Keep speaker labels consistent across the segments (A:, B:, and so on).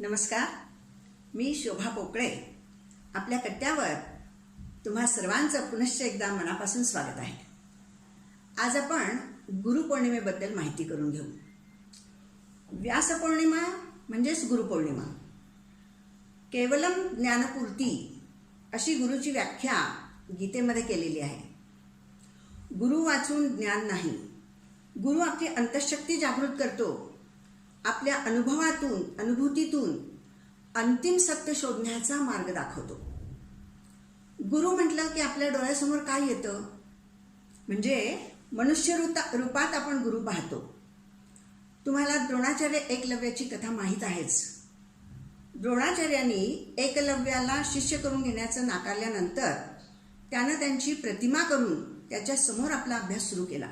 A: नमस्कार, मी शोभा पोकळे. आपल्या कट्ट्यावर तुम्हा सर्वांचं पुनश्च एकदा मनापासून स्वागत आहे. आज आपण गुरुपौर्णिमेबद्दल माहिती करून घेऊ. व्यासपौर्णिमा म्हणजेच गुरुपौर्णिमा. केवलम ज्ञानपूर्ती अशी गुरुची व्याख्या गीतेमध्ये केलेली आहे. गुरु वाचून ज्ञान नाही. गुरु आपली अंतःशक्ती जागृत करतो. आपल्या अनुभूतीतून अंतिम सत्य शोधण्याचा मार्ग दाखवतो. गुरु म्हटलं की आपल्या डोळ्यासमोर काय येतं? म्हणजे मनुष्य रूपात आपण गुरु पाहतो. तुम्हाला द्रोणाचार्य एकलव्याची कथा माहीत आहेच. द्रोणाचार्यांनी एकलव्याला शिष्य करून घेण्याचं नाकारल्यानंतर त्यानं त्यांची प्रतिमा करून त्याच्या समोर आपला अभ्यास सुरू केला.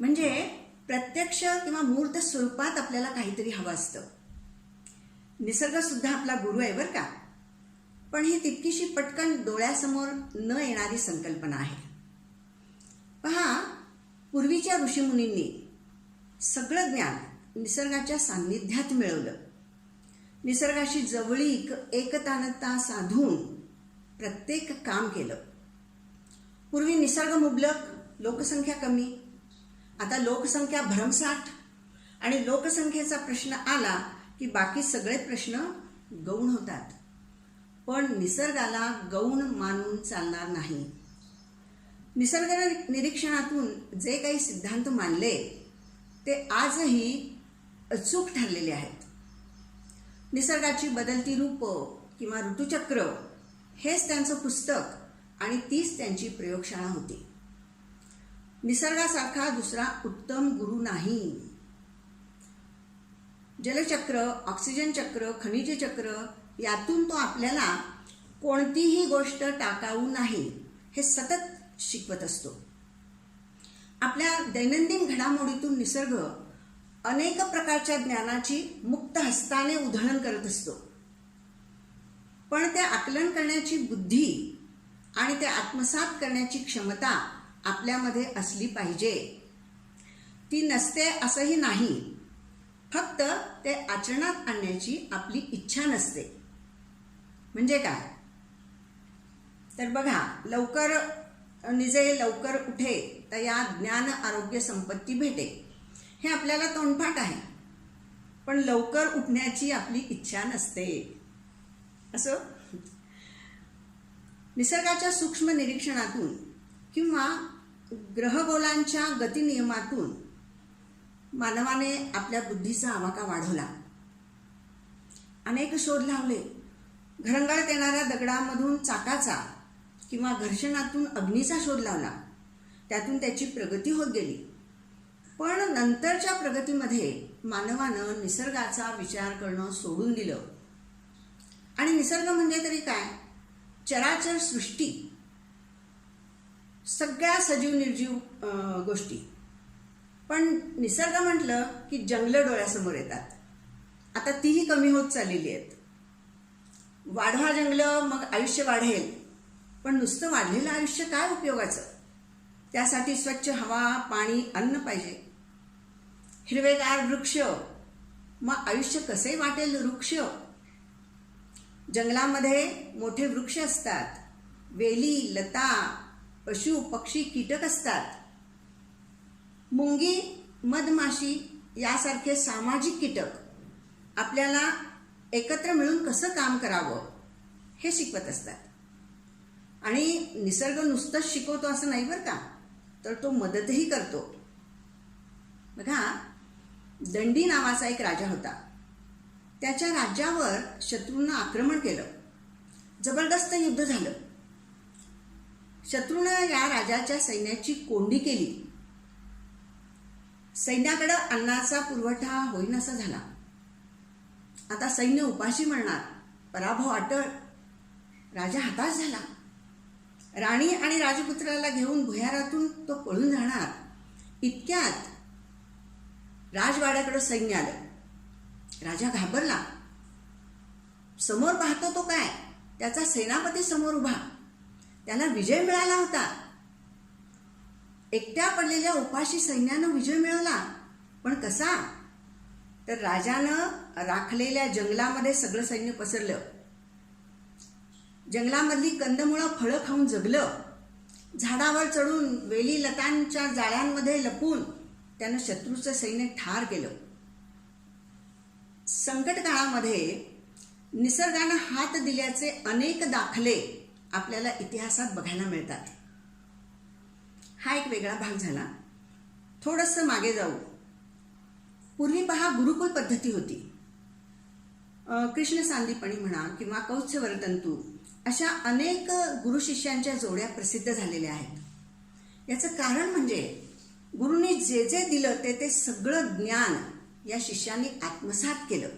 A: म्हणजे प्रत्यक्ष किंवा मूर्त स्वरूपात आपल्याला काहीतरी हवं असतं. निसर्ग सुद्धा आपला गुरु आहे बरं का, पण ही तितकीशी पटकन डोळ्यासमोर न येणारी संकल्पना आहे. पहा, पूर्वीच्या ऋषीमुनींनी सगळं ज्ञान निसर्गाच्या सान्निध्यात मिळवलं. निसर्गाशी जवळीक एकतानता साधून प्रत्येक काम केलं. पूर्वी निसर्ग मुबलक, लोकसंख्या कमी. आता लोकसंख्या भरमसाठ आणि लोकसंख्येचा प्रश्न आला की बाकी सगळे प्रश्न गौण होतात. पण निसर्गाला गौण मानून चालणार नाही. निसर्ग निरीक्षणातून जे काही सिद्धांत मानले ते आजही अचूक ठरलेले आहेत. निसर्गाची बदलती रूप किंवा ऋतुचक्र हेच त्यांचं पुस्तक आणि तीच त्यांची प्रयोगशाळा होती. निसर्गासारखा दुसरा उत्तम गुरु नाही. जलचक्र, ऑक्सिजन चक्र, खनिज चक्र यातून तो आपल्याला कोणतीही गोष्ट टाकाऊ नाही हे सतत शिकवत असतो. आपल्या दैनंदिन घडामोडीतून निसर्ग अनेक प्रकारच्या ज्ञानाची मुक्त हस्ताने उधळण करत असतो. पण ते आकलन करण्याची बुद्धी आणि ते आत्मसात करण्याची क्षमता आपल्यामध्ये असली पाहिजे. ती नसते असंही नाही, फक्त ते आचरणात आणण्याची आपली इच्छा नसते. म्हणजे काय? तर बघा, लवकर निजे लवकर उठे तया ज्ञान आरोग्य संपत्ती भेटे हे आपल्याला तोंडपाठ आहे, पण लवकर उठण्याची आपली इच्छा नसते. असं निसर्गाच्या सूक्ष्म निरीक्षणातून किंवा ग्रहगोलांच्या गतिनियमातून मानवाने आपल्या बुद्धीचा आवाका वाढवला. अनेक शोध लावले. घरंगळत येणाऱ्या दगडामधून चाकाचा किंवा घर्षणातून अग्नीचा शोध लावला. त्यातून त्याची प्रगती होत गेली. पण नंतरच्या प्रगतीमध्ये मानवानं निसर्गाचा विचार करणं सोडून दिलं. आणि निसर्ग म्हणजे तरी काय? चराचर सृष्टी, सगळ्या सजीव निर्जीव गोष्टी. पण निसर्ग म्हटलं की जंगलं डोळ्यासमोर येतात. आता तीही कमी होत चाललेली आहेत. वाढवा जंगलं, मग आयुष्य वाढेल. पण नुसतं वाढलेलं आयुष्य काय उपयोगाचं? त्यासाठी स्वच्छ हवा, पाणी, अन्न पाहिजे. हिरवेगार वृक्ष, मग आयुष्य कसे वाटेल वृक्ष? जंगलामध्ये मोठे वृक्ष असतात. वेली, लता, पशु, पक्षी, कीटक असतात. मुंगी, मधमाशी यासारखे सामाजिक कीटक आपल्याला एकत्र मिळून कसं काम करावं हे शिकवत असतात. आणि निसर्ग नुसतंच शिकवतो असं नाही बरं का, तर तो मदतही करतो. बघा, दंडी नावाचा एक राजा होता. त्याच्या राज्यावर शत्रूंना आक्रमण केलं. जबरदस्त युद्ध झालं. शत्रूनं या राजाच्या सैन्याची कोंडी केली. सैन्याकडे अन्नाचा पुरवठा होईनासा झाला. आता सैन्य उपाशी मरणार, पराभव अटळ. राजा हताश झाला. राणी आणि राजपुत्राला घेऊन भुयारातून तो पळून जाणार. इतक्यात राजवाड्याकडे सैन्य आलं. राजा घाबरला. समोर पाहतो तो काय? त्याचा सेनापती समोर उभा. त्याला विजय मिळाला होता. एकट्या पडलेल्या उपाशी सैन्यानं विजय मिळवला. पण कसा? तर राजानं राखलेल्या जंगलामध्ये सगळं सैन्य पसरलं. जंगलामधली कंदमुळं फळं खाऊन जगलं. झाडावर चढून वेली लतांच्या जाळ्यांमध्ये लपून त्यानं शत्रूचं सैन्य ठार केलं. संकट काळामध्ये निसर्गानं हात दिल्याचे अनेक दाखले आपल्याला इतिहासात बघायला मिळतात. हा एक वेगळा भाग झाला. थोडंसं मागे जाऊ. पूर्वी पहा, गुरुकुल पद्धती होती. कृष्ण सांदीपणी म्हणा किंवा कौत्सवरतंतू अशा अनेक गुरु शिष्यांच्या जोड्या प्रसिद्ध झालेल्या आहेत. याचं कारण म्हणजे गुरुनी जे जे दिलं ते सगळं ज्ञान या शिष्यांनी आत्मसात केलं.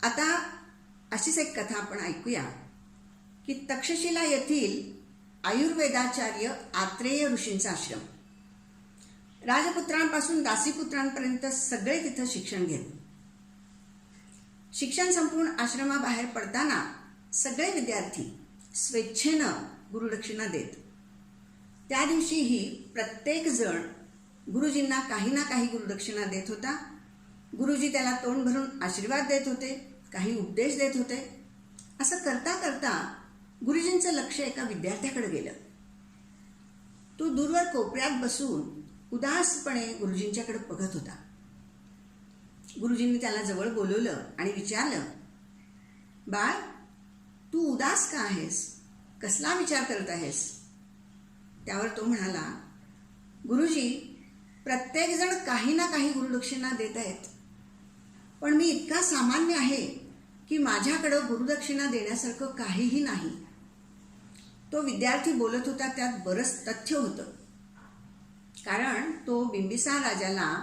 A: आता अशीच एक कथा आपण ऐकूया की तक्षशिला येथील आयुर्वेदाचार्य आत्रेय ऋषींचा आश्रम. राजपुत्रांपासून दासीपुत्रांपर्यंत सगळे तिथं शिक्षण घेत. शिक्षण संपूर्ण आश्रमाबाहेर पडताना सगळे विद्यार्थी स्वेच्छेनं गुरुदक्षिणा देत. त्या दिवशीही प्रत्येक जण गुरुजींना काही ना काही गुरुदक्षिणा देत होता. गुरुजी त्याला तोंड भरून आशीर्वाद देत होते, काही उपदेश देत होते. असं करता करता गुरुजींचं लक्ष एका विद्यार्थ्याकडे गेलं. तो दूरवर कोपऱ्यात बसून उदासपणे गुरुजींच्याकडे बघत होता. गुरुजींनी त्याला जवळ बोलवलं आणि विचारलं, बाळ, तू उदास का आहेस? कसला विचार करत आहेस? त्यावर तो म्हणाला, गुरुजी, प्रत्येक जण काही ना काही गुरुदक्षिणा देत आहेत, पण मी इतका सामान्य आहे की माझ्याकडं गुरुदक्षिणा देण्यासारखं काहीही नाही. तो विद्यार्थी बोलत होता त्यात बरंच तथ्य होतं. कारण तो बिंबिसार राजाला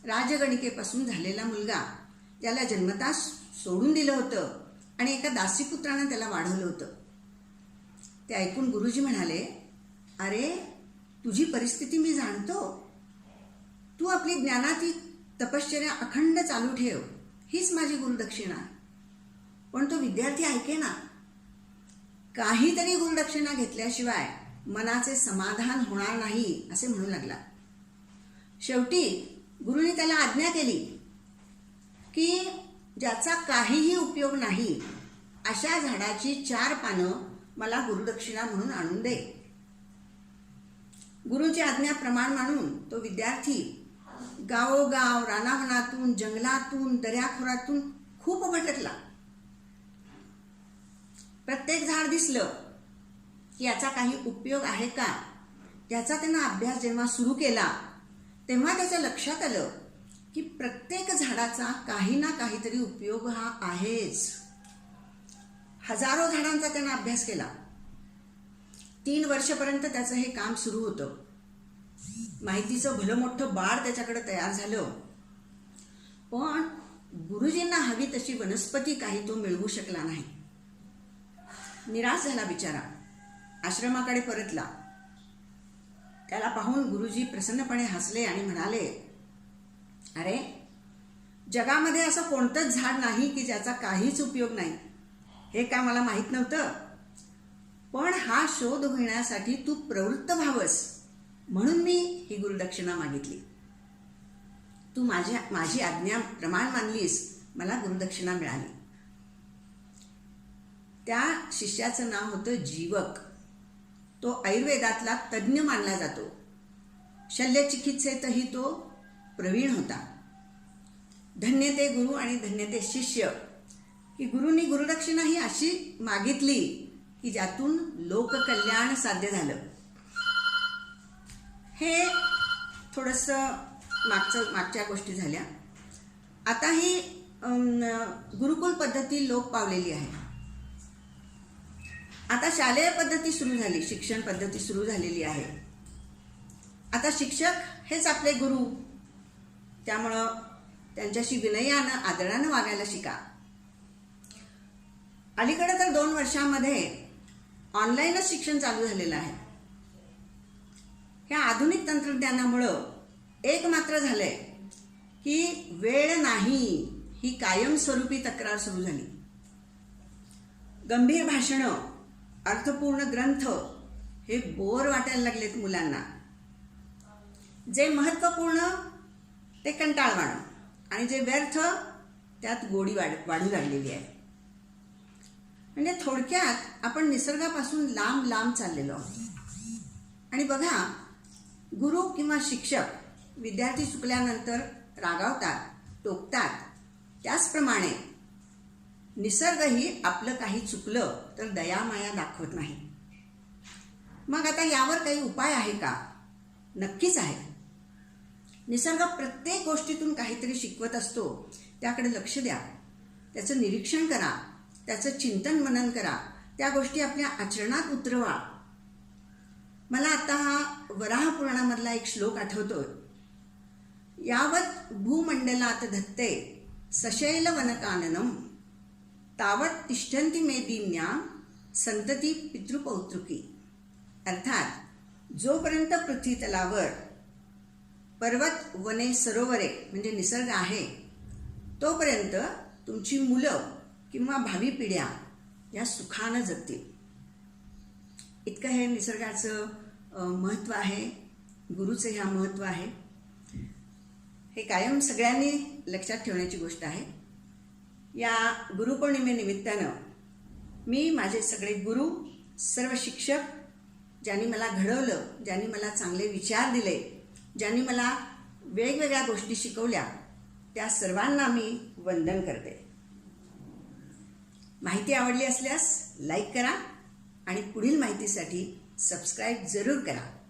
A: राजगणिकेपासून झालेला मुलगा, त्याला जन्मताच सोडून दिलं होतं आणि एका दासीपुत्रानं त्याला वाढवलं होतं. ते ऐकून गुरुजी म्हणाले, अरे, तुझी परिस्थिती मी जाणतो. तू आपली ज्ञानाची तपश्चर्या अखंड चालू ठेव, हीच माझी गुरुदक्षिणा. पण तो विद्यार्थी ऐकेना. काहीतरी गुरुदक्षिणा घेतल्याशिवाय मनाचे समाधान होणार नाही असे म्हणू लागला. शेवटी गुरुने त्याला आज्ञा केली की ज्याचा काहीही उपयोग नाही अशा झाडाची 4 पानं मला गुरुदक्षिणा म्हणून आणून दे. गुरुची आज्ञा प्रमाण मानून तो विद्यार्थी गावोगाव, रानावनातून, जंगलातून, दऱ्याखोरातून खूप भटकला. प्रत्येक झाड दिसलं की याचा काही उपयोग आहे का, याचा त्यानं अभ्यास जेव्हा सुरू केला तेव्हा त्याच्या लक्षात आलं की प्रत्येक झाडाचा काही ना काहीतरी उपयोग हा आहेच. हजारो झाडांचा त्यानं अभ्यास केला. 3 वर्षपर्यंत त्याचं हे काम सुरू होतं. माहितीचं भलं मोठं बाळ त्याच्याकडे तयार झालं. पण गुरुजींना हवी तशी वनस्पती काही तो मिळवू शकला नाही. निराश झाला बिचारा. आश्रमाकडे परतला. त्याला पाहून गुरुजी प्रसन्नपणे हसले आणि म्हणाले, अरे, जगामध्ये असं कोणतंच झाड नाही की ज्याचा काहीच उपयोग नाही. हे काय मला माहीत नव्हतं. पण हा शोध घेण्यासाठी तू प्रवृत्त व्हावंस म्हणून मी ही गुरुदक्षिणा मागितली. तू माझी आज्ञा प्रमाण मानलीस, मला गुरुदक्षिणा मिळाली. त्या शिष्याचं नाव होतं जीवक. तो आयुर्वेदातला तज्ज्ञ मानला जातो. शल्यचिकित्सेतही तो प्रवीण होता. धन्य ते गुरु आणि धन्य ते शिष्य की गुरुंनी गुरुदक्षिणा ही अशी मागितली की ज्यातून लोककल्याण साध्य झालं. हे थोडंसं मागच्या गोष्टी झाल्या. आता ही गुरुकुल पद्धती लोप पावलेली आहे. आता शालेय पद्धती सुरू झाली, शिक्षण पद्धती सुरू झालेली आहे. आता शिक्षक हेच आपले गुरु, त्यामुळं त्यांच्याशी विनयानं, आदरानं वागायला शिका. अलीकडे तर 2 वर्षांमध्ये ऑनलाईनच शिक्षण चालू झालेलं आहे. ह्या आधुनिक तंत्रज्ञानामुळं एक मात्र झालंय की वेळ नाही ही कायमस्वरूपी तक्रार सुरू झाली. गंभीर भाषणं, अर्थपूर्ण ग्रंथ हे बोर वाटायला लागलेत मुलांना. जे महत्त्वपूर्ण ते कंटाळवाणं, आणि जे व्यर्थ त्यात गोडी वाढू लागलेली आहे. म्हणजे थोडक्यात आपण निसर्गापासून लांब लांब चाललेलो आहोत. आणि बघा, गुरु किंवा शिक्षक विद्यार्थी चुकल्यानंतर रागावतात, टोकतात, त्याचप्रमाणे निसर्गही आपलं काही चुकलं तर दयामाया दाखवत नाही. मग आता यावर काही उपाय आहे का? नक्कीच आहे. निसर्ग प्रत्येक गोष्टीतून काहीतरी शिकवत असतो. त्याकडे लक्ष द्या, त्याचं निरीक्षण करा, त्याचं चिंतन मनन करा, त्या गोष्टी आपल्या आचरणात उतरवा. मला आता हा वराह पुराणामधला एक श्लोक आठवतोय. यावत भूमंडलात धत्ते सशैल वनकाननम तावत तिष्ठन्ति मे दिन्या संतती पितृपौत्रुकी. अर्थात जोपर्यंत पृथ्वीतलावर पर्वत, वने, सरोवरे म्हणजे निसर्ग आहे, तोपर्यंत तुमची मुलं किंवा भावी पिढ्या या सुखानं जगतील. इतकं हे निसर्गाचं महत्त्व आहे, गुरुचं ह्या महत्त्व आहे. हे कायम सगळ्यांनी लक्षात ठेवण्याची गोष्ट आहे. या गुरुपौर्णिमेनिमित्तानं मी माझे सगळे गुरु, सर्व शिक्षक, ज्यांनी मला घडवलं, ज्यांनी मला चांगले विचार दिले, ज्यांनी मला वेगवेगळ्या गोष्टी शिकवल्या, त्या सर्वांना मी वंदन करते. माहिती आवडली असल्यास लाईक करा आणि पुढील माहितीसाठी सबस्क्राईब जरूर करा.